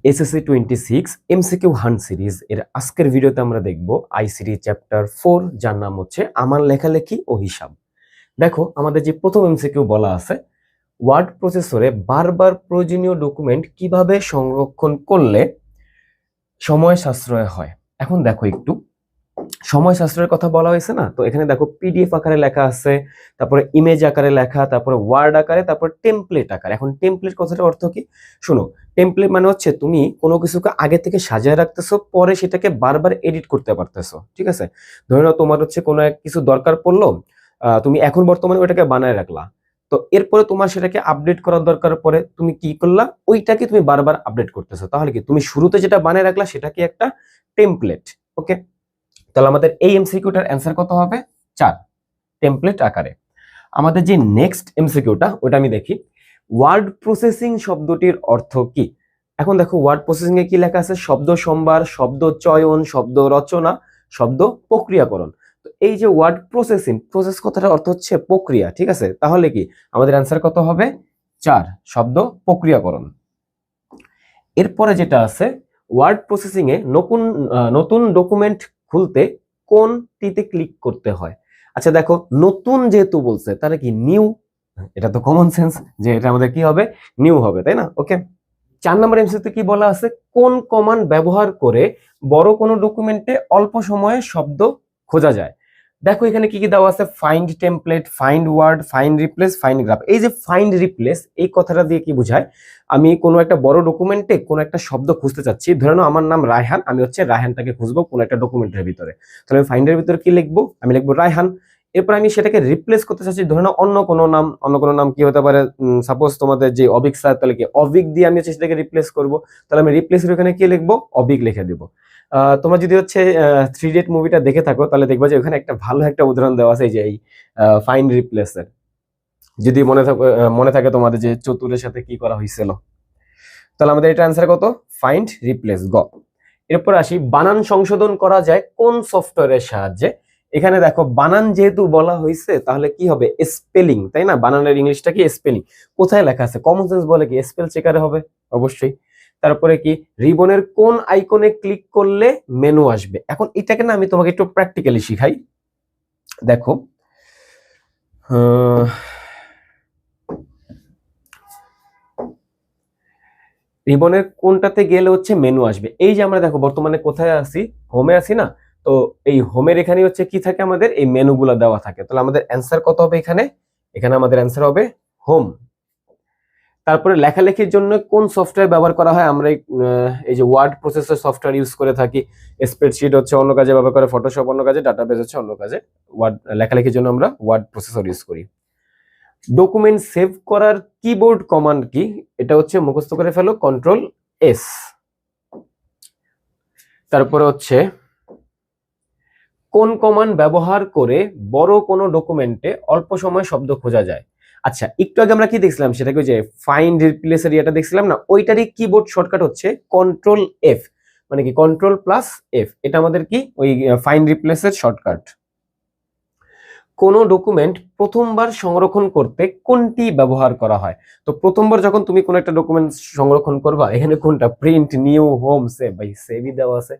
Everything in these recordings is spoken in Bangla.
এসএসসি 26 এমসিকিউ হান্ট সিরিজ এর আজকের ভিডিওতে আমরা দেখব আইসিটি চ্যাপ্টার 4, যার নাম হচ্ছে আমার লেখালেখি ও হিসাব। দেখো, আমাদের যে প্রথম এমসিকিউ বলা আছে, ওয়ার্ড প্রসেসরে বারবার প্রয়োজনীয় ডকুমেন্ট কিভাবে সংরক্ষণ করলে সময় সাশ্রয় হয়। এখন দেখো, একটু সময় সাশ্রয়ের কথা বলা হয়েছে না, তো এখানে দেখো পিডিএফ আকারে লেখা আছে, তারপরে ইমেজ আকারে লেখা, তারপরে ওয়ার্ড আকারে, তারপর টেমপ্লেট আকারে। এখন টেমপ্লেট কথাটার অর্থ কি? শোনো, টেমপ্লেট মানে হচ্ছে তুমি কোনো কিছুকে আগে থেকে সাজিয়ে রাখতেছো, পরে সেটাকে বারবার এডিট করতে পারতেছো। ঠিক আছে, ধরে নাও তোমার হচ্ছে কোনো এক কিছু দরকার পড়লো, তুমি এখন বর্তমানে ওইটাকে বানায় রাখলা, তো এরপরে তোমার সেটাকে আপডেট করার দরকার পড়ে, তুমি কি করলা, ওইটাকে তুমি বারবার আপডেট করতেছো। তাহলে কি তুমি শুরুতে যেটা বানায় রাখলা সেটা কি একটা টেমপ্লেট? ওকে, তাহলে আমাদের এই এমসিকিউটার অ্যান্সার কত হবে? 4, টেমপ্লেট আকারে। আমাদের যে নেক্সট এমসিকিউটা, ওটা আমি দেখি। ওয়ার্ড প্রসেসিং শব্দটির অর্থ কি? এখন দেখো, ওয়ার্ড প্রসেসিং এ কি লেখা আছে? শব্দ সম্ভার, শব্দ চয়ন, শব্দ রচনা, শব্দ প্রক্রিয়াকরণ। তো এই যে ওয়ার্ড প্রসেসিং, প্রসেস কথাটার অর্থ হচ্ছে প্রক্রিয়া। ঠিক আছে, তাহলে কি আমাদের অ্যান্সার কত হবে? 4, শব্দ প্রক্রিয়াকরণ। এরপরে যেটা আছে, ওয়ার্ড প্রসেসিং এ নতুন ডকুমেন্ট খুলতে কোনটিতে ক্লিক করতে হয়? আচ্ছা দেখো, নতুন যেহেতু বলছে, তাহলে কি নিউ? এটা তো কমন সেন্স যে এটা আমাদের কি হবে? নিউ হবে, তাই না? ওকে, 4 নম্বর এমসিতে কি বলা আছে? কোন কমান্ড ব্যবহার করে বড় কোনো ডকুমেন্টে অল্প সময়ে শব্দ খোঁজা যায়? দেখো, এখানে কি কি দেওয়া আছে? Find template, find word, find replace, find graph. এই যে ফাইন্ড রিপ্লেস, এই কথাটা দিয়ে কি বোঝায়? আমি কোনো একটা বড় ডকুমেন্টে কোনো একটা শব্দ খুঁজতে চাচ্ছি। ধরে নাও আমার নাম রায়হান, আমি হচ্ছে রায়হানটাকে খুঁজবো কোনো একটা ডকুমেন্টের ভিতরে। তাহলে আমি ফাইন্ডের ভিতরে কি লিখবো? আমি লিখবো রায়হান। এরপর আমি সেটাকে রিপ্লেস করতে চাচ্ছি, ধরে নাও অন্য কোনো নাম কি হতে পারে? সাপোজ তোমাদের যে অবিক স্যার, তাহলে কি অবিক দিয়ে আমি হচ্ছে সেটাকে রিপ্লেস করবো। তাহলে আমি রিপ্লেসের ওখানে কি লিখবো? অবিক লিখে দিব। তোমরা যদি হচ্ছে 3 ইডিয়ট মুভিটা দেখে থাকো, তাহলে দেখবা যে ওখানে একটা ভালো একটা উদাহরণ দেওয়া আছে, এই যে এই ফাইন্ড রিপ্লেসের। যদি মনে থাকে তোমাদের যে চতুরের সাথে কি করা হয়েছিল। তাহলে আমাদের এটা অ্যান্সার কত? ফাইন্ড রিপ্লেস, গ। এরপর আসি, বানান সংশোধন করা যায় কোন সফটওয়্যারের সাহায্যে? এখানে দেখো, বানান যেহেতু বলা হয়েছে, তাহলে কি হবে? স্পেলিং, তাই না? বানানের ইংলিশটা কি? স্পেলিং। কোথায় লেখা আছে? কমন সেন্স বলে কি স্পেল চেকারে হবে? অবশ্যই। তারপরে কি, রিবনের কোন আইকনে ক্লিক করলে মেনু আসবে? এখন এটাকে না আমি তোমাকে একটু প্র্যাকটিক্যালি শিখাই। দেখো, রিবনের কোনটাতে গেলে হচ্ছে মেনু আসবে? এই যে আমরা দেখো বর্তমানে কোথায় আছি? হোমে আছি না? তো এই হোমের এখানে হচ্ছে কি থাকে? আমাদের এই মেনুগুলো দেওয়া থাকে। তাহলে আমাদের অ্যান্সার কত হবে এখানে? এখানে আমাদের অ্যান্সার হবে হোম। তারপরে লেখালেখির জন্য কোন সফটওয়্যার ব্যবহার করা হয়? আমরা এই যে ওয়ার্ড প্রসেসর সফটওয়্যার ইউজ করে থাকি। স্প্রেডশিট হচ্ছে অন্য কাজে ব্যবহার করে, ফটোশপ অন্য কাজে, ডাটাবেস হচ্ছে অন্য কাজে। লেখালেখির জন্য আমরা ওয়ার্ড প্রসেসর ইউজ করি। ডকুমেন্ট সেভ করার কিবোর্ড কমান্ড কি? এটা হচ্ছে মুখস্থ করে ফেলো, কন্ট্রোল-S। তারপরে হচ্ছে, কোন কমান্ড ব্যবহার করে বড় কোনো ডকুমেন্টে অল্প সময় শব্দ খোঁজা যায়? আচ্ছা, একটু আগে আমরা কি দেখছিলাম? সেটাকে যে ফাইন্ড রিপ্লেসের ইয়েটা দেখছিলাম না, ওইটারই কিবোর্ড শর্টকাট হচ্ছে কন্ট্রোল-F, মানে কি কন্ট্রোল+F। এটা আমাদের কি ওই ফাইন্ড রিপ্লেসের শর্টকাট। কোন ডকুমেন্ট প্রথমবার সংরক্ষণ করতে কোনটি ব্যবহার করা হয়? তো প্রথমবার যখন তুমি কোনো একটা ডকুমেন্ট সংরক্ষণ করবা, এখানে কোনটা? Print, new, home, save. ভাই সেভই দেওয়া আছে,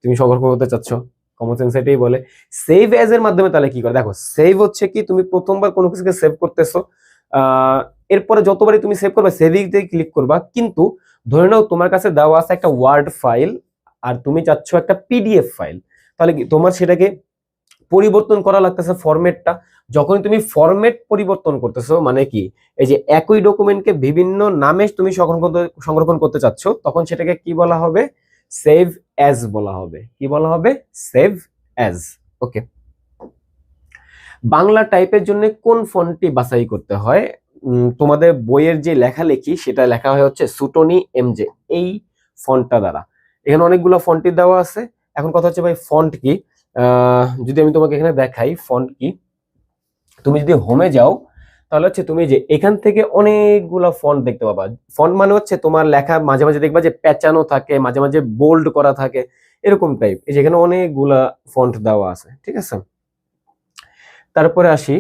তুমি সংরক্ষণ করতে চাচ্ছ, কমন সেন্স এটাই বলে। সেভ এজ এর মাধ্যমে তাহলে কি করে? দেখো, সেভ হচ্ছে কি, তুমি প্রথমবার কোনো কিছুকে সেভ করতেছো, এরপরে যতবারই তুমি সেভ করবে সেভিংতে ক্লিক করবা। কিন্তু ধরে নাও তোমার কাছে দেওয়া আছে একটা ওয়ার্ড ফাইল, আর তুমি চাচ্ছ একটা পিডিএফ ফাইল, তাহলে কি তোমার সেটাকে পরিবর্তন করা লাগতেছে ফরম্যাটটা। যখন তুমি ফরম্যাট পরিবর্তন করতেছো, মানে কি, এই যে একই ডকুমেন্টকে বিভিন্ন নামে তুমি সংরক্ষণ করতে চাচ্ছ, তখন সেটাকে কি বলা হবে? সেভ অ্যাজ বলা হবে। কি বলা হবে? Save as. ওকে, বাংলা টাইপের জন্য কোন ফন্টটি বাছাই করতে হয়? তোমাদের বইয়ের যে লেখালেখি, সেটা লেখা হয় হচ্ছে সুটনি এমজে, এই ফন্টটা দ্বারা। এখানে অনেকগুলো ফন্টই দেওয়া আছে। এখন কথা হচ্ছে ভাই, ফন্ট কি? যদি আমি তোমাকে এখানে দেখাই ফন্ট কি, তুমি যদি হোমে যাও, তাহলে হচ্ছে তুমি যে এখান থেকে অনেকগুলা ফন্ট দেখতে পাবা। ফন্ট মানে হচ্ছে তোমার লেখা মাঝে মাঝে দেখবা যে পেঁচানো থাকে, মাঝে মাঝে বোল্ড করা থাকে, এরকম টাইপ। এই যে এখানে অনেকগুলা ফন্ট দেওয়া আছে, ঠিক আছে। তারপরে আসি,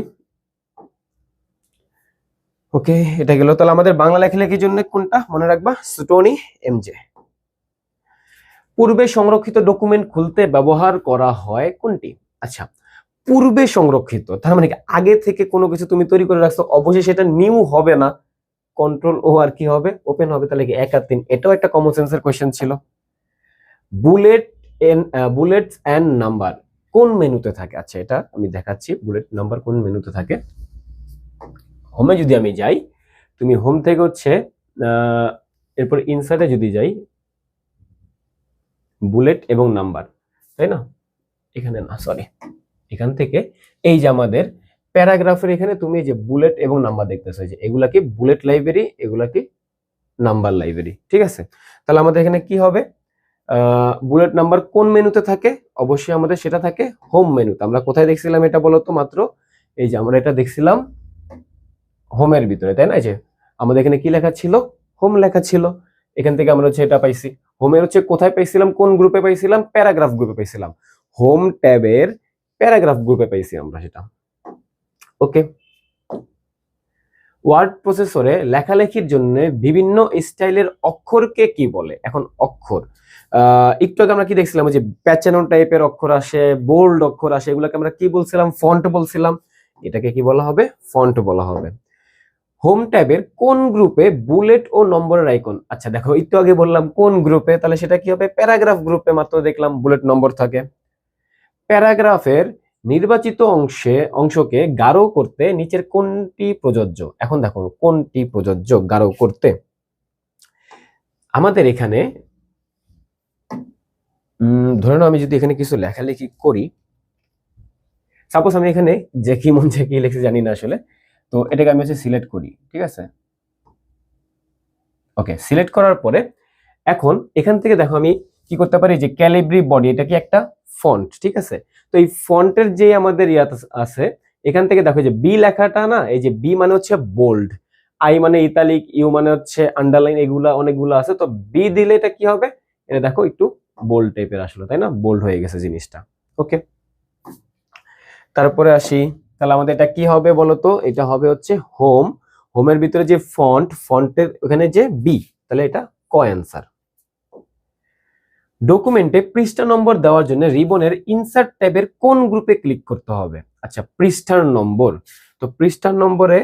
ওকে, এটা গেল। তাহলে আমাদের বাংলা লেখালেখির জন্য কোনটা মনে রাখবা? সুটনি এমজে। পূর্বে সংরক্ষিত ডকুমেন্ট খুলতে ব্যবহার করা হয় কোনটি? আচ্ছা, পূর্বে সংরক্ষিত তার মানে কি আগে থেকে কোনো কিছু তুমি তৈরি করে রাখছো, অবশ্যই সেটা নিউ হবে না, কন্ট্রোল ও আর কি হবে, ওপেন হবে। তাহলে কি 1 আর 3, এটাও একটা কমন সেন্সের কোশ্চেন ছিল। বুলেটস এন্ড নাম্বার কোন মেনুতে থাকে? আচ্ছা, এটা আমি দেখাচ্ছি বুলেট নাম্বার কোন মেনুতে থাকে। হোমে যদি আমি যাই, তুমি হোম থেকে হচ্ছে এরপর ইনসার্টে যদি যাই, বুলেট এবং নাম্বার, তাই না? এখানে না, সরি, এখান থেকে এই যে আমাদের প্যারাগ্রাফের এখানে তুমি যে বুলেট এবং নাম্বার দেখতেছো, যে এগুলা কি বুলেট লাইব্রেরি, এগুলা কি নাম্বার লাইব্রেরি, ঠিক আছে? তাহলে আমাদের এখানে কি হবে, বুলেট নাম্বার কোন মেনুতে থাকে? অবশ্যই আমাদের সেটা থাকে হোম মেনুতে। আমরা কোথায় দেখছিলাম এটা বলো তো? মাত্র এই যে আমরা এটা দেখছিলাম হোমের ভিতরে, তাই না? এই যে আমাদের এখানে কি লেখা ছিল, হোম লেখা ছিল, এখান থেকে আমরা হচ্ছে এটা পাইছি। হোমের হচ্ছে কোথায় পাইছিলাম, কোন গ্রুপে পাইছিলাম? প্যারাগ্রাফ গ্রুপে পাইছিলাম, হোম ট্যাবের প্যারাগ্রাফ গ্রুপে পাইছি আমরা সেটা। ওকে, ওয়ার্ড প্রসেসরে লেখালেখির জন্য বিভিন্ন স্টাইলের অক্ষরকে কি বলে? এখন অক্ষর, একটু আগে আমরা কি দেখছিলাম, যে প্যাচানো টাইপের অক্ষর আসে, বোল্ড অক্ষর আসে, এগুলোকে আমরা কি বলছিলাম? ফন্ট বলছিলাম। এটাকে কি বলা হবে? ফন্ট বলা হবে। হোম ট্যাবের কোন গ্রুপে বুলেট ও নম্বরের আইকন? আচ্ছা দেখো, একটু আগে বললাম কোন গ্রুপে, তাহলে সেটা কি হবে? প্যারাগ্রাফ গ্রুপে। মাত্র দেখলাম বুলেট নম্বর থাকে। প্যারাগ্রাফের নির্বাচিত অংশকে গাঢ় করতে নিচের কোনটি প্রযোজ্য? এখন দেখো কোনটি প্রযোজ্য গাঢ় করতে। আমাদের এখানে ধরে নাও আমি যদি এখানে কিছু লেখালেখি করি, সাপোজ আমি এখানে যে কি মন যে কি লিখছি জানি না আসলে, তো এটাকে আমি হচ্ছে সিলেক্ট করি, ঠিক আছে? ওকে, সিলেক্ট করার পরে এখন এখান থেকে দেখো আমি কি করতে পারি, যে ক্যালিব্রি বডি, এটা কি একটা ফন্ট, ঠিক আছে? তো এই ফন্টের যে আমাদের আছে, এখান থেকে দেখো যে বি লেখাটা না, এই যে বি মানে হচ্ছে বোল্ড, আই মানে ইতালিক, ইউ মানে হচ্ছে আন্ডারলাইন, এগুলা অনেকগুলো আছে। তো বি দিলে এটা কি হবে, এটা দেখো একটু বোল্ড টাইপের আসলো, তাই না? বোল্ড হয়ে গেছে জিনিসটা। ওকে, তারপরে আসি, তাহলে আমাদের এটা কি হবে বলতো? এটা হবে হচ্ছে হোম, হোমের ভিতরে যে ফন্টের ওখানে যে বি, তাহলে এটা ক অ্যান্সার। ডকুমেন্টে পৃষ্ঠা নম্বর দেওয়ার জন্য রিবনের ইনসার্ট ট্যাবের কোন গ্রুপে ক্লিক করতে হবে? আচ্ছা, পৃষ্ঠার নম্বর, তো পৃষ্ঠার নম্বরে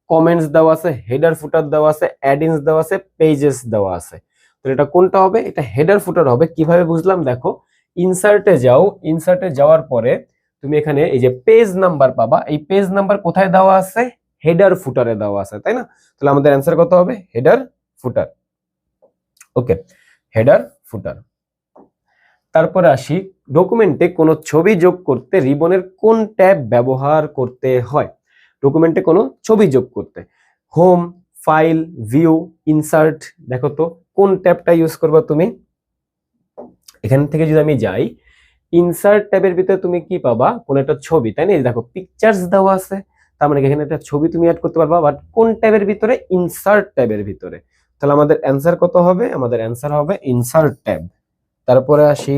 কমেন্টস দেওয়া আছে, হেডার ফুটার দেওয়া আছে, অ্যাডিংস দেওয়া আছে, পেজেস দেওয়া আছে। তো এটা কোনটা হবে? এটা হেডার ফুটার হবে। কিভাবে বুঝলাম দেখো, ইনসার্টে যাও, ইনসার্টে যাওয়ার পরে তুমি এখানে এই যে পেজ নাম্বার পাবা, এই পেজ নাম্বার কোথায় দেওয়া আছে? হেডার ফুটারে দেওয়া আছে, তাই না? তাহলে আমাদের অ্যান্সার কত হবে? Header footer. Okay, header footer. তারপরে আসি, ডকুমেন্টে কোনো ছবি যোগ করতে রিবনের কোন ট্যাব ব্যবহার করতে হয়? ডকুমেন্টে কোনো ছবি যোগ করতে হোম, ফাইল, ভিউ, ইনসার্ট, দেখো তো কোন ট্যাবটা ইউজ করবা তুমি? এখান থেকে যদি আমি যাই, ইনসার্ট ট্যাবের ভিতরে তুমি কি পাবা? কোন একটা ছবি, তাই না? দেখো পিকচার্স দেওয়া আছে, তার মানে এখানে একটা ছবি তুমি অ্যাড করতে পারবা, বাট কোন ট্যাবের ভিতরে? ইনসার্ট ট্যাবের ভিতরে। তাহলে আমাদের অ্যান্সার কত হবে? আমাদের অ্যান্সার হবে ইনসার্ট ট্যাব। তারপরে আসি,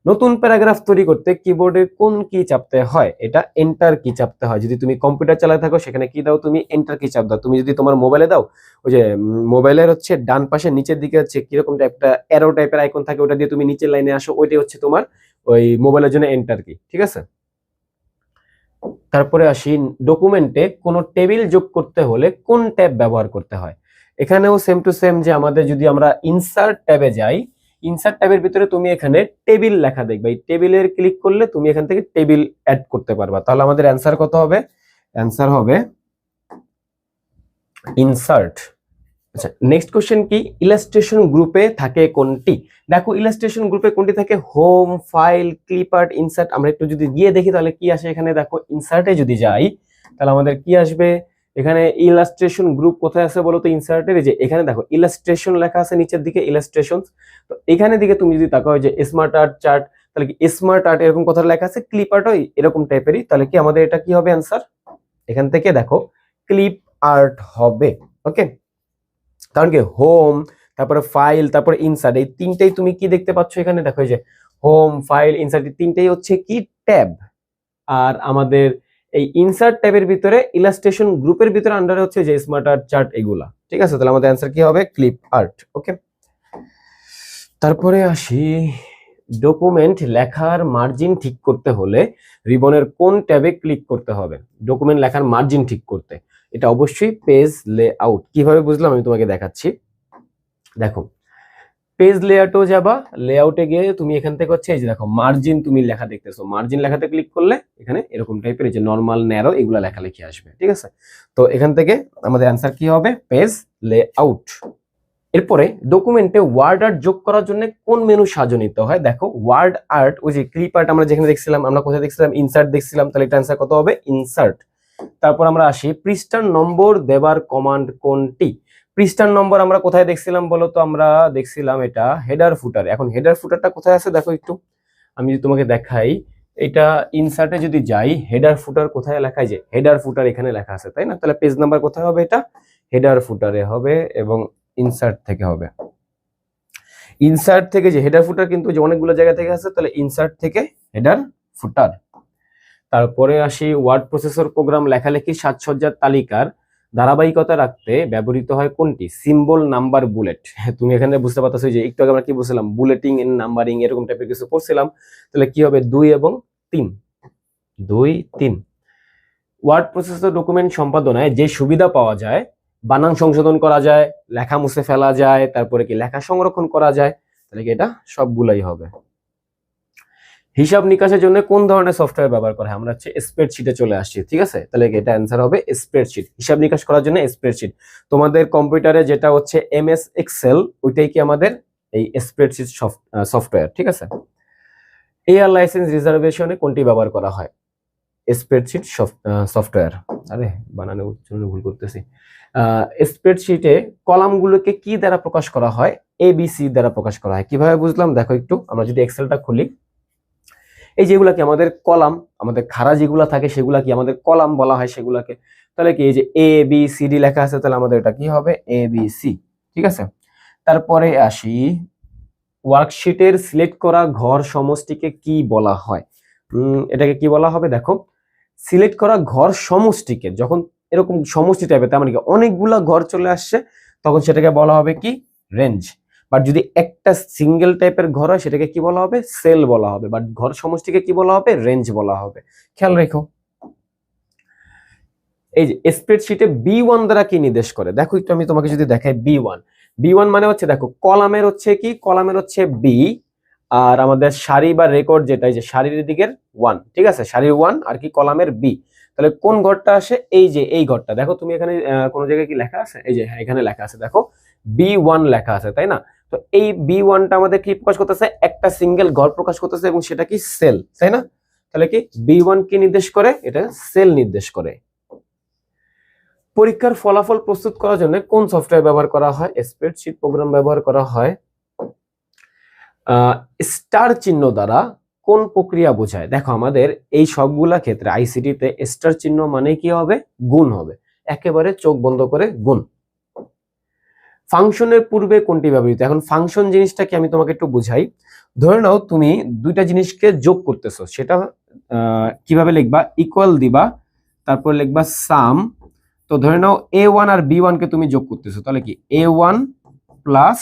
নতুন প্যারাগ্রাফ তৈরি করতে কিবোর্ডে কোন কি চাপতে হয়? এটা এন্টার কি চাপতে হয়। যদি তুমি কম্পিউটার চালাতে থাকো, সেখানে কি দাও? তুমি এন্টার কি চাপ দাও। তুমি যদি তোমার মোবাইলে দাও, ওই যে মোবাইলের হচ্ছে ডান পাশে নিচের দিকে হচ্ছে কিরকম একটা অ্যারো টাইপের আইকন থাকে, ওটা দিয়ে তুমি নিচের লাইনে আসো, ওইটাই হচ্ছে তোমার ওই মোবাইলের জন্য এন্টার কি, ঠিক আছে? তারপরে আসি, ডকুমেন্টে কোনো টেবিল যোগ করতে হলে কোন ট্যাব ব্যবহার করতে হয়? এখানেও সেম টু সেম, যে আমাদের যদি আমরা ইনসার্ট ট্যাবে যাই, ইনসার্ট ট্যাবের ভিতরে তুমি এখানে টেবিল লেখা দেখবে, এই টেবিলের ক্লিক করলে তুমি এখান থেকে টেবিল অ্যাড করতে পারবা। তাহলে আমাদের অ্যান্সার কত হবে? অ্যান্সার হবে ইনসার্ট। আচ্ছা, নেক্সট কোশ্চেন কি, ইলাস্ট্রেশন গ্রুপে থাকে কোনটি? দেখো ইলাস্ট্রেশন গ্রুপে কোনটি থাকে? Home, file, clip art, insert. আমরা একটু যদি গিয়ে দেখি তাহলে কি আসে এখানে, দেখো ইনসার্টে যদি যাই তাহলে আমাদের কি আসবে এখানে? ইলাস্ট্রেশন গ্রুপ কোথায় আছে বলো তো? ইনসার্টের যে এখানে দেখো ইলাস্ট্রেশন লেখা আছে নিচের দিকে, ইলাস্ট্রেশন। তো এখানে দিকে তুমি যদি তাকাও যে স্মার্ট আর্ট, চার্ট, তাহলে কি স্মার্ট আর্ট এরকম কথা লেখা আছে, ক্লিপ আর্ট এরকম টাইপেরই, তাহলে কি আমাদের এটা কি হবে অ্যান্সার? এখান থেকে দেখো ক্লিপ আর্ট হবে। ওকে, কারণ কি হোম, তারপরে ফাইল, তারপরে ইনসার্ট, এই তিনটাই তুমি কি দেখতে পাচ্ছ এখানে? দেখো এই যে হোম, ফাইল, ইনসার্ট, এই তিনটাই হচ্ছে কি ট্যাব। আর আমাদের এই ইনসার্ট ট্যাবের ভিতরে ইলাস্ট্রেশন গ্রুপের ভিতরে আন্ডারে হচ্ছে যে স্মার্ট আর্ট, চার্ট, এগুলা, ঠিক আছে? তাহলে আমাদের অ্যান্সার কি হবে? Clip art. ওকে, তারপরে আসি, ডকুমেন্ট লেখার মার্জিন ঠিক করতে হলে রিবনের কোন ট্যাবে ক্লিক করতে হবে? ডকুমেন্ট লেখার মার্জিন ঠিক করতে, এটা অবশ্যই পেজ লেআউট। কিভাবে বুঝলাম আমি তোমাকে দেখাচ্ছি। দেখো, পেজ লেআউটও যাবা, লেআউটে গিয়ে তুমি এখান থেকে হচ্ছে এই যে দেখো মার্জিন, তুমি লেখা দেখতেছো, মার্জিন লেখাতে ক্লিক করলে এখানে এরকম টাইপের এই যে নরমাল, ন্যারো এগুলা লেখালেখি আসবে, ঠিক আছে। তো এখান থেকে আমাদের অ্যান্সার কি হবে? Page layout. এরপরে ডকুমেন্টে ওয়ার্ড আর্ট যোগ করার জন্য কোন মেনু সাহায্য নিতে হয়? দেখো, ওয়ার্ড আর্ট, ওই যে ক্লিপ আর্ট আমরা যেখানে দেখছিলাম, আমরা কোথায় দেখছিলাম? ইনসার্ট দেখছিলাম, তাহলে এটা অ্যান্সার কত হবে? ইনসার্ট। তারপর আমরা আসি, পৃষ্ঠার নম্বর দেবার কমান্ড কোনটি? পৃষ্ঠার নম্বর আমরা কোথায় দেখছিলাম বলো তো? আমরা দেখছিলাম এটা হেডার ফুটার। এখন হেডার ফুটারটা কোথায় আছে দেখো একটু, আমি যদি তোমাকে দেখাই, এটা ইনসার্টে যদি যাই, হেডার ফুটার কোথায় লেখা? যে হেডার ফুটার এখানে লেখা আছে, তাই না? তাহলে পেজ নাম্বার কোথায় হবে? এটা হেডার ফুটারে হবে এবং ইনসার্ট থেকে হবে। ইনসার্ট থেকে যে হেডার ফুটার কিন্তু যে অনেকগুলো জায়গা থেকে আছে, তাহলে ইনসার্ট থেকে হেডার ফুটার। তারপরে আসি, ওয়ার্ড প্রসেসর প্রোগ্রাম লেখালেখির সাজসজ্জার তালিকার ধারাবাহিকতা রাখতে ব্যবহৃত হয় কোনটি? Symbol, number, bullet. তুমি এখানে বুঝতে পারতেছো যে একটু আগে আমরা কি বলছিলাম? বুলেটিং এন্ড নাম্বারিং এরকম টাইপের কিছু পড়ছিলাম। তাহলে কি হবে? 2 এবং 3, 2, 3। ওয়ার্ড প্রসেসর ডকুমেন্ট সম্পাদনায় যে সুবিধা পাওয়া যায়, বানান সংশোধন করা যায়, লেখা মুছে ফেলা যায়, তারপরে কি লেখা সংরক্ষণ করা যায়, তাহলে কি এটা সবগুলাই হবে। হিসাব নিকাশের জন্য কোন ধরনের সফটওয়্যার ব্যবহার করা হয়? আমরা হচ্ছে স্প্রেডশিটে চলে আসছি, ঠিক আছে। তাহলে এটা অ্যান্সার হবে স্প্রেডশিট। হিসাব নিকাশ করার জন্য স্প্রেডশিট। তোমাদের কম্পিউটারে যেটা হচ্ছে এমএস এক্সেল, ওইটাই কি আমাদের এই স্প্রেডশিট সফটওয়্যার, ঠিক আছে। এয়ার লাইসেন্স রিজার্ভেশনে কোনটি ব্যবহার করা হয়? Spreadsheet software. আরে বানানে উচ্চারণে ভুল করতেছি। স্প্রেডশিটে কলামগুলোকে কি দ্বারা প্রকাশ করা হয়? এবিসি দ্বারা প্রকাশ করা হয়। কিভাবে বুঝলাম দেখো একটু, আমরা যদি এক্সেলটা খুলি, এই যেগুলা কি আমাদের কলাম, আমাদের খাড়া যেগুলা থাকে সেগুলা কি আমাদের কলাম বলা হয় সেগুলাকে। তাহলে কি এই যে এ বি সি ডি লেখা আছে, তাহলে আমাদের এটা কি হবে? এ বি সি, ঠিক আছে। তারপরে আসি, ওয়ার্কশিটের সিলেক্ট করা ঘর সমষ্টিকে কি বলা হয়? এটাকে কি বলা হবে? দেখো, সিলেক্ট করা ঘর সমষ্টিকে, যখন এরকম সমষ্টি টাইপের, তার মানে কি অনেকগুলা ঘর চলে আসছে, তখন সেটাকে বলা হবে কি? রেঞ্জ। বাট যদি একটা সিঙ্গেল টাইপের ঘর হয়, সেটাকে কি বলা হবে? সেল বলা হবে। বাট ঘর সমষ্টিকে কি বলা হবে? রেঞ্জ বলা হবে। খেয়াল রেখো। এই যে স্প্রেডশিটে বি1 দ্বারা কি নির্দেশ করে? দেখো একটু আমি তোমাকে যদি দেখাই, বি1, বি1 মানে হচ্ছে দেখো কলামের হচ্ছে কি? কলামের হচ্ছে বি, আর আমাদের সারি বা রেকর্ড যেটা, এই যে সারির দিকের 1, ঠিক আছে, সারির 1 আর কি কলামের বি। তাহলে কোন ঘরটা আসে? এই যে এই ঘরটা। দেখো তুমি এখানে কোন জায়গায় কি লেখা আছে? এই যে হ্যাঁ, এখানে লেখা আছে, দেখো বি1 লেখা আছে, তাই না? তো এই বি1টা আমাদের কি প্রকাশ করতেছে? একটা সিঙ্গেল ঘর প্রকাশ করতেছে, এবং সেটা কি? সেল, তাই না? তাহলে কি বি1 কি নির্দেশ করে? এটা সেল নির্দেশ করে। পরীক্ষার ফলাফল প্রস্তুত করার জন্য কোন সফটওয়্যার ব্যবহার করা হয়? স্প্রেডশিট প্রোগ্রাম ব্যবহার করা হয়। স্টার চিহ্ন দ্বারা কোন প্রক্রিয়া বোঝায়? দেখো আমাদের এই সবগুলা ক্ষেত্রে আইসিটিতে স্টার চিহ্ন মানে কি হবে? গুণ হবে, একেবারে চোখ বন্ধ করে গুণ। ফাংশনের পূর্বে কোনটি ব্যবহৃত? এখন ফাংশন জিনিসটা কি আমি তোমাকে একটু বুঝাই। ধরে নাও তুমি দুইটা জিনিসকে যোগ করতেছো, সেটা কিভাবে লিখবা? ইকুয়াল দিবা, তারপর লিখবা সাম। তো ধরে নাও a1 আর b1 কে তুমি যোগ করতেছো, তাহলে কি a1 প্লাস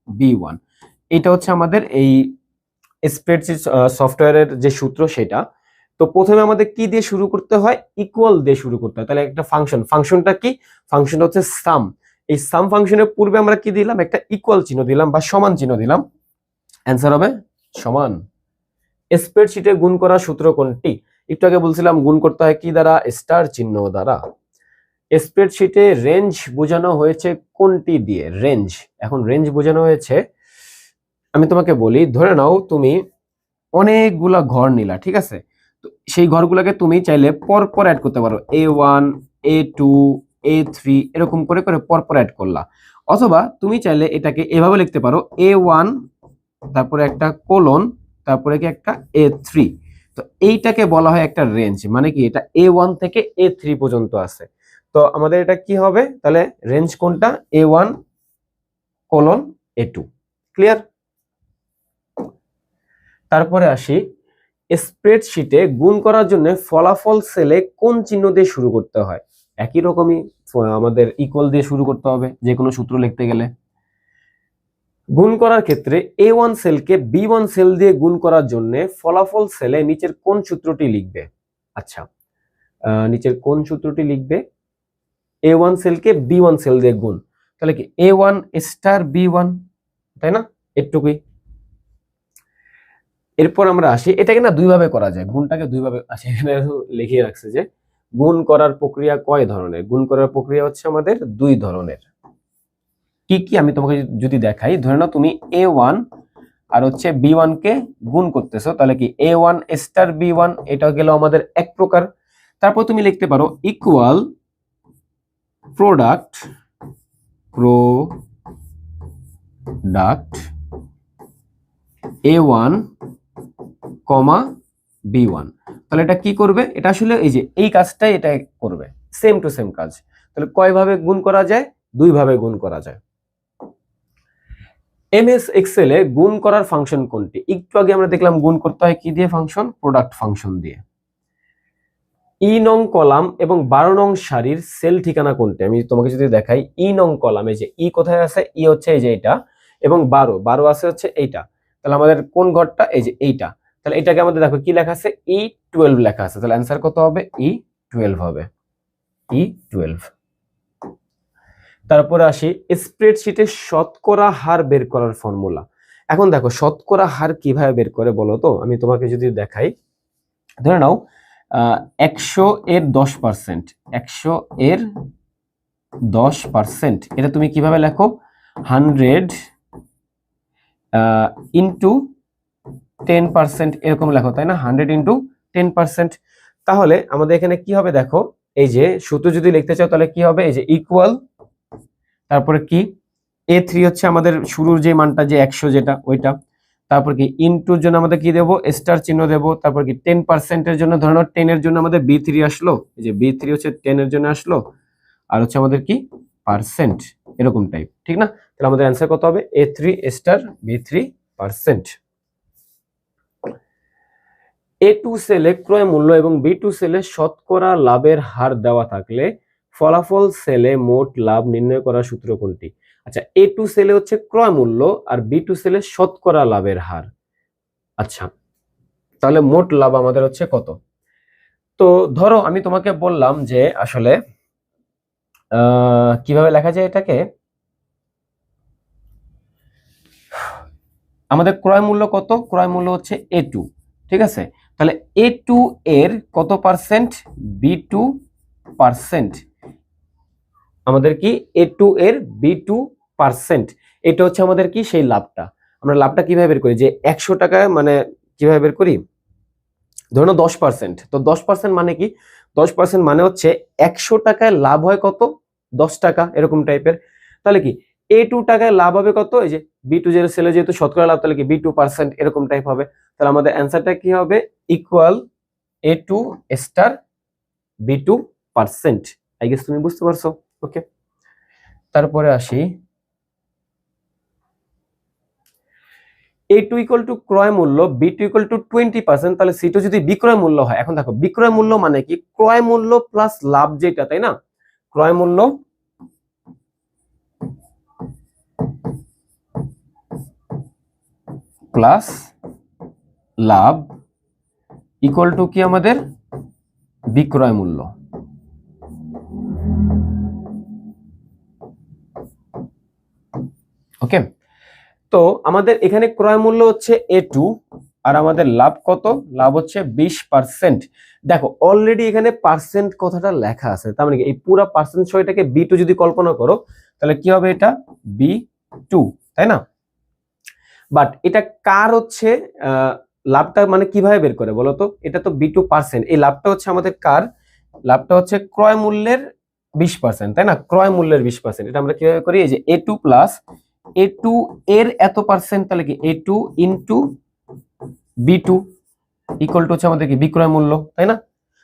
b1। এটা হচ্ছে আমাদের এই স্প্রেডশিট সফটওয়্যারের যে সূত্র সেটা। তো প্রথমে আমাদের কি দিয়ে শুরু করতে হয়? ইকুয়াল দিয়ে শুরু করতে হয়। তাহলে একটা ফাংশনটা কি? ফাংশনটা হচ্ছে সাম। এই সাম ফাংশনের পূর্বে আমরা কি দিলাম? একটা ইকুয়াল চিহ্ন দিলাম বা সমান চিহ্ন দিলাম, অ্যান্সার হবে সমান। স্প্রেডশিটে গুণ করার সূত্র কোনটি? একটু আগে বলছিলাম গুণ করতে হয় কি দ্বারা? স্টার চিহ্ন দ্বারা। স্প্রেডশিটে রেঞ্জ বোঝানো হয়েছে কোনটি দিয়ে? রেঞ্জ। এখন রেঞ্জ বোঝানো হয়েছে, আমি তোমাকে বলি, ধরে নাও তুমি অনেকগুলা ঘর নিলা, ঠিক আছে। তো সেই ঘরগুলোকে তুমি চাইলে পরপর অ্যাড করতে পারো, a1, a2, a3 এরকম করে করে পরপর অ্যাড করলা। অথবা তুমি চাইলে এটাকে এভাবে লিখতে পারো, a1 তারপরে একটা কোলন, তারপরে কি একটা a3। তো এইটাকে বলা হয় একটা রেঞ্জ। মানে কি এটা a1 থেকে a3 পর্যন্ত আছে। তো আমাদের এটা কি হবে? তাহলে রেঞ্জ কোনটা? a1 colon a2। ক্লিয়ার? তারপরে আসি, স্প্রেডশিটে গুণ করার জন্য ফলাফল সেলে কোন চিহ্ন দিয়ে শুরু করতে হয়? একই রকমই আমাদের ইকুয়াল দিয়ে শুরু করতে হবে যে কোনো সূত্র লিখতে গেলে। গুণ করার ক্ষেত্রে A1 সেলকে B1 সেল দিয়ে গুণ করার জন্য ফলাফল সেলে নিচের কোন সূত্রটি লিখবে? আচ্ছা, নিচের কোন সূত্রটি লিখবে? A1 সেলকে B1 সেল দিয়ে গুণ, তাহলে কি A1 স্টার B1, তাই না? এটুকুই। এরপর আমরা আসি, এটাকে না দুইভাবে করা যায়, গুণটাকে দুইভাবে আসে, এখানে লিখে রাখছে যে গুণ করার প্রক্রিয়া কয় ধরনের। গুণ করার প্রক্রিয়া হচ্ছে আমাদের দুই ধরনের। কি কি আমি তোমাকে যদি দেখাই, ধরে নাও তুমি A1 আর হচ্ছে B1 কে গুণ করতেছো, তাহলে কি A1 স্টার B1, এটা গেল আমাদের এক প্রকার। তারপর তুমি লিখতে পারো ইকুয়াল প্রোডাক্ট A1 কমা B1, তাহলে এটা কি করবে? এটা আসলে এই যে এই কাজটাই এটা করবে, সেম টু সেম কাজ। তাহলে কয়ভাবে গুণ করা যায়? দুইভাবে গুণ করা যায়। এমএস এক্সেলে গুণ করার ফাংশন কোনটি? একটু আগে আমরা দেখলাম গুণ করতে হয় কি দিয়ে? ফাংশন, প্রোডাক্ট ফাংশন দিয়ে। ই নং কলাম এবং 12 নং সারির সেল ঠিকানা কোনটি? আমি তোমাকে যদি দেখাই, ই নং কলামে যে ই কোথায় আছে? ই হচ্ছে এই যে এটা, এবং 12 আছে হচ্ছে এইটা। তাহলে আমাদের কোন ঘরটা? এই যে এইটা। তাহলে এটাকে আমাদের দেখো কি লেখা আছে? E12 লেখা আছে। তাহলে অ্যান্সার কত হবে? E12 হবে, E12। তারপরে আসি স্প্রেডশিটে শতকরা হার বের করার ফর্মুলা। এখন দেখো শতকরা হার কিভাবে বের করে বলো তো? আমি তোমাকে যদি দেখাই, ধরে নাও 100 এর 10%, 100 এর 10%, এটা তুমি কিভাবে লেখো? 100 ইন্টু 10%, এরকম লেখো, তাই না? 100 ইন্টু 10%। তাহলে আমাদের এখানে কি হবে দেখো, এই যে সূত্র যদি লিখতে চাও তাহলে কি হবে? এই যে ইকুয়াল, তারপরে কি A3 হচ্ছে আমাদের শুরুর যে মানটা, যে 100 যেটা ওইটা, তারপর কি ইনটুর জন্য আমাদের কি দেব? স্টার চিহ্ন দেব। তারপর কি 10% এর জন্য, ধরে নাও 10 এর জন্য আমাদের B3 আসলো, এই যে B3 হচ্ছে 10 এর জন্য আসলো, আর হচ্ছে আমাদের কি পার্সেন্ট, এরকম টাইপ, ঠিক না? তাহলে আমাদের অ্যান্সার কত হবে? A3 star B3%। A2 সেলে ক্রয় মূল্য এবং B2 সেলে শতকরা লাভের হার দেওয়া থাকলে ফলাফল সেলে মোট লাভ নির্ণয় করার সূত্র কোনটি? আচ্ছা, A2 সেলে হচ্ছে ক্রয় মূল্য আর B2 সেলে শতকরা লাভের হার। আচ্ছা, তাহলে মোট লাভ আমাদের হচ্ছে কত? তো ধরো আমি তোমাকে বললাম যে আসলে কিভাবে লেখা যায় এটাকে। আমাদের ক্রয় মূল্য কত? ক্রয় মূল্য হচ্ছে A2, ঠিক আছে? তাহলে A2 এর কত পার্সেন্ট? B2%। আমাদের কি A2 এর B2%, এটা হচ্ছে আমাদের কি সেই লাভটা। আমরা লাভটা কিভাবে বের করি? যে 100 টাকা মানে কিভাবে বের করি? ধরুন 10%, তো 10% মানে কি? 10% মানে হচ্ছে 100 টাকায় লাভ হয় কত? 10 টাকা, এরকম টাইপের। তাহলে কি A2 টাকায় লাভ হবে কত? এই যে B2 যে সেলে যেহেতু শতকরা লাভ, তাহলে কি B2%, এরকম টাইপ হবে। তাহলে আমাদের অ্যান্সারটা কি হবে? Equal A2 star B2%। I guess তুমি বুঝতে পারছো। ওকে, তারপরে আসি A2 ইকুয়াল টু ক্রয় মূল্য, B2 ইকুয়াল টু 20%, তাহলে C2 যদি বিক্রয় মূল্য হয়। এখন দেখো বিক্রয় মূল্য মানে কি? ক্রয় মূল্য প্লাস লাভ যেটা, তাই না? ক্রয় মূল্য প্লাস লাভ ইকুয়াল টু কি আমাদের? বিক্রয় মূল্য। ওকে, তো আমাদের এখানে ক্রয় মূল্য হচ্ছে A2 আর আমাদের লাভ কত? লাভ হচ্ছে 20%। দেখো অলরেডি এখানে পার্সেন্ট কথাটা লেখা আছে, তার মানে কি এই পুরো পার্সেন্ট সহটাকে B2 যদি কল্পনা করো তাহলে কি হবে? এটা B2, তাই না? বাট এটা কার হচ্ছে লাভটা মানে কিভাবে বের করে বলো তো? এটা তো B2%, এই লাভটা হচ্ছে আমাদের কার? লাভটা হচ্ছে ক্রয় মূল্যের 20%, তাই না? ক্রয় মূল্যের 20%, এটা আমরা কিভাবে করি? এই যে A2 প্লাস A2 এর এত পার্সেন্ট, তাহলে কি A2 into B2 equal to হচ্ছে আমাদের কি বিক্রয় মূল্য, তাই না?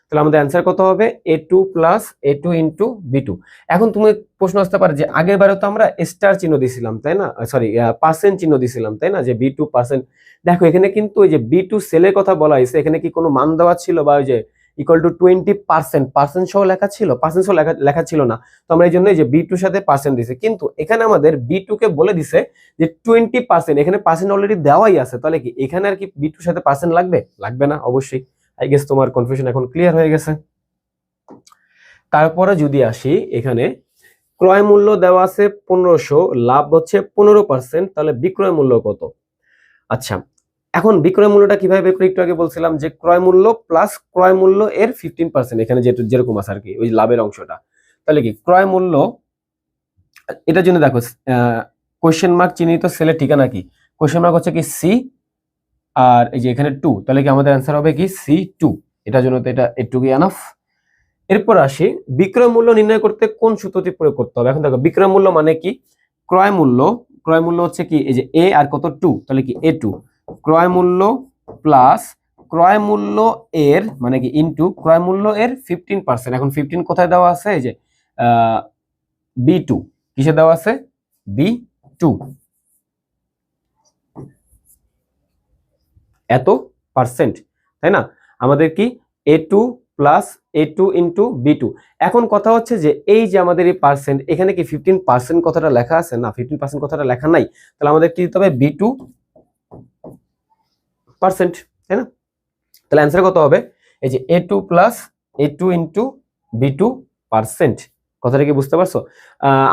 তাহলে আমাদের অ্যান্সার কত হবে? A2 plus A2 into B2। এখন তুমি প্রশ্ন আসতে পারে যে আগের বারে তো আমরা স্টার চিহ্ন দিছিলাম, তাই না? সরি, পার্সেন্ট চিহ্ন দিছিলাম, তাই না? যে B2%। দেখো এখানে কিন্তু ওই যে B2 সেলের কথা বলা হয়েছে, এখানে কি কোনো মান দেওয়া ছিল বা ওই যে ইকুয়াল টু 20%, পার্সেন্ট সহ লেখা ছিল, পার্সেন্ট সহ লেখা ছিল না, তো আমরা এই জন্য এই যে B2 সাথে পার্সেন্ট দিছে, কিন্তু এখানে আমাদের B2 কে বলে দিছে যে 20%, এখানে পার্সেন্ট অলরেডি দেওয়াই আছে, তাহলে কি এখানে আর কি B2 সাথে পার্সেন্ট লাগবে? লাগবে না অবশ্যই। আই গেস তোমার কনফিউশন এখন ক্লিয়ার হয়ে গেছে। তারপরে যদি আসি, এখানে ক্রয় মূল্য দেওয়া আছে 1500, লাভ হচ্ছে 15%, তাহলে বিক্রয় মূল্য কত? আচ্ছা, এখন বিক্রয় মূল্যটা কিভাবে বের করি? একটু আগে বলছিলাম যে ক্রয় মূল্য প্লাস ক্রয় মূল্য এর 15%, এখানে যেরকম আছে আর কি ওই লাভের অংশটা। তাহলে কি ক্রয় মূল্য, এটার জন্য দেখো কোশ্চেন মার্ক চিহ্নিত সেলের ঠিকানা কি? কোশ্চেন মার্ক হচ্ছে কি সি, আর এই যে এখানে 2, তাহলে কি আমাদের অ্যান্সার হবে কি C2। এটার জন্য তো এটা এটুকুই এনাফ। এরপর আসি, বিক্রয় মূল্য নির্ণয় করতে কোন সূত্রটি প্রয়োগ করতে হবে? এখন দেখো বিক্রয় মূল্য মানে কি, ক্রয় মূল্য, ক্রয় মূল্য হচ্ছে কি এই যে A আর কত 2, তাহলে কি A2, ক্রয় মূল্য প্লাস ক্রয় মূল্য এর মানে কি ইনটু ক্রয় মূল্য এর 15%। এখন 15 কোথায় দেওয়া আছে? এই যে B2, কিসে দেওয়া আছে? B2, এত পার্সেন্ট, তাই না? আমাদের কি A2 plus A2 into B2। এখন কথা হচ্ছে যে এই যে আমাদের এই পার্সেন্ট, এখানে কি 15% কথাটা লেখা আছে? না, 15% কথাটা লেখা নাই, তাহলে আমাদের কি দিতে হবে? B2%, তাই না? তাহলে অ্যান্সার কত হবে? এই যে A2 plus A2 into B2%। কথাটা কি বুঝতে পারছো?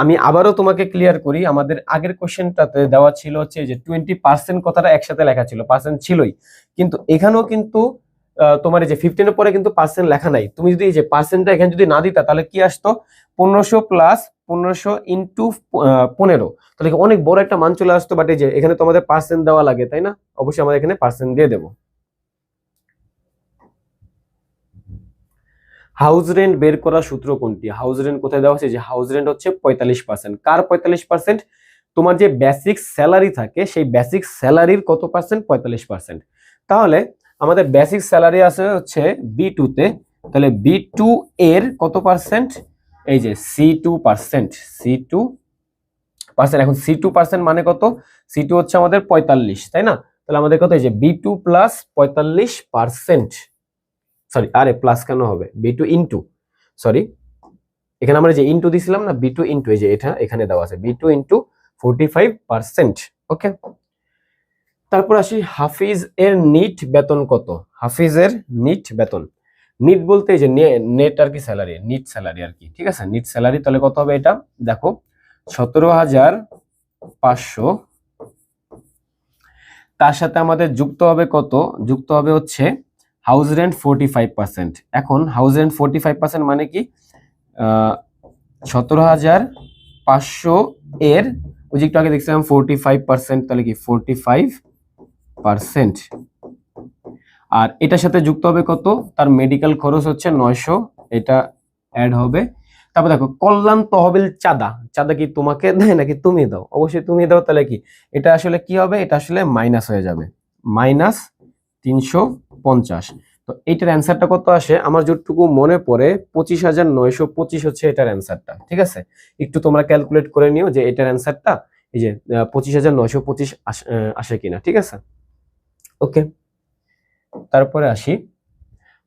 আমি আবারও তোমাকে ক্লিয়ার করি, আমাদের আগের কোশ্চেনটাতে দেওয়া ছিল হচ্ছে যে 20% কথাটা একসাথে লেখা ছিল, পার্সেন্ট ছিলই, কিন্তু এখানেও কিন্তু তোমার এই যে 15 এর পরে কিন্তু পার্সেন্ট লেখা নাই। তুমি যদি এই যে পার্সেন্টটা এখানে যদি না দিতা, তাহলে কি আসতো? 1500 প্লাস 1500 ইন্টু 15, তাহলে অনেক বড় একটা মান চলে আসতো, বাট এই যে এখানে তোমাদের পার্সেন্ট দেওয়া লাগে, তাই না? অবশ্যই আমাদের এখানে পার্সেন্ট দিয়ে দেবো। হাউস রেন্ট বের করার সূত্র কোনটি? হাউস রেন্ট কোথায় দেওয়া আছে? যে হাউস রেন্ট হচ্ছে 45%। কার 45%? তোমার যে বেসিক স্যালারি থাকে সেই বেসিক স্যালারির কত পার্সেন্ট? 45%। তাহলে আমাদের বেসিক স্যালারি আছে হচ্ছে B2 তে, তাহলে B2 এর কত পার্সেন্ট? এই যে C2%, C2%। এখন C2% মানে কত? C2 হচ্ছে আমাদের 45, তাই না? তাহলে আমাদের কত? এই যে B2 প্লাস 45%, সরি আরে প্লাস কেন হবে? B2 ইনটু, সরি এখানে আমরা যে ইনটু দিছিলাম না, B2 ইনটু, এই যে এটা এখানে দেওয়া আছে B2 ইনটু 45%। ওকে, তারপর আসি, হাফিজ এর নিট বেতন কত? হাফিজের নিট বেতন, নিট বলতে এই যে নেট আর কি স্যালারি, নিট স্যালারি আর কি, ঠিক আছে? নিট স্যালারি, তাহলে কত হবে এটা? দেখো 17,500, তার সাথে আমাদের যুক্ত হবে কত? যুক্ত হবে হচ্ছে হাউস রেন্ট 45%। এখন হাউস রেন্ট 45% মানে কি 17,500 এর, ওই যে একটু আগে দেখছিলাম 45%, তাহলে কি 45%, আর এটার সাথে যুক্ত হবে কত? তার মেডিকেল খরচ হচ্ছে 900, এটা অ্যাড হবে। তারপর দেখো কল্যাণ তহবিল চাঁদা, চাঁদা কি তোমাকে দেয় নাকি তুমি দাও? অবশ্যই তুমি দাও, তাহলে কি এটা আসলে কি হবে? এটা আসলে মাইনাস হয়ে যাবে, -350। তো এইটার অ্যান্সারটা কত আসে? আমার যতটুকু মনে পড়ে 25,925 হচ্ছে এটার অ্যান্সারটা, ঠিক আছে? একটু তোমরা ক্যালকুলেট করে নিও যে এটার অ্যান্সারটা এই যে 25,925 আসে কিনা, ঠিক আছে? ওকে, তারপরে আসি,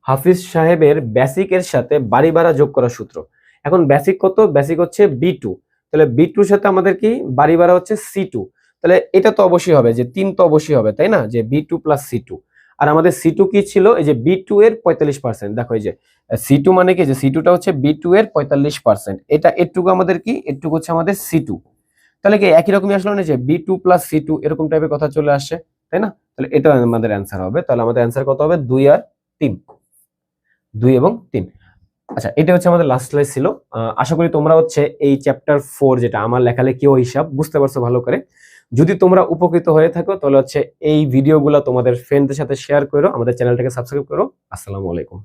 হাফিজ সাহেবের বেসিক এর সাথে বাড়ি ভাড়া যোগ করার সূত্র। এখন বেসিক কত? বেসিক হচ্ছে B2, তাহলে B2 এর সাথে আমাদের কি বাড়ি ভাড়া হচ্ছে C2, তাহলে এটা তো অবশ্যই হবে যে 3 তো অবশ্যই হবে, তাই না? যে B2 প্লাস C2, আর আমাদের C2 কি ছিল? এই যে B2 এর 45%, দেখো এই যে C2 মানে কি, যে C2টা হচ্ছে B2 এর 45%, এটা এটুকু আমাদের কি, এটুকু হচ্ছে আমাদের C2, তাহলে কি একই রকমই আসলো না, যে B2 প্লাস C2 এরকম টাইপের কথা চলে আসছে, তাই না? তাহলে এটা আমাদের অ্যান্সার হবে। তাহলে আমাদের অ্যান্সার কত হবে? 2 আর 3, 2 এবং 3। আচ্ছা, এটা হচ্ছে আমাদের লাস্ট ক্লাস ছিল। আশা করি তোমরা হচ্ছে এই চ্যাপ্টার 4 যেটা আমার লেখালেখি ও হিসাব বুঝতে পারছো ভালো করে। যদি তোমরা উপকৃত হয়ে থাকো, তাহলে হচ্ছে এই ভিডিওগুলো তোমাদের ফ্রেন্ডদের সাথে শেয়ার করো, আমাদের চ্যানেলটাকে সাবস্ক্রাইব করো। আসসালামু আলাইকুম।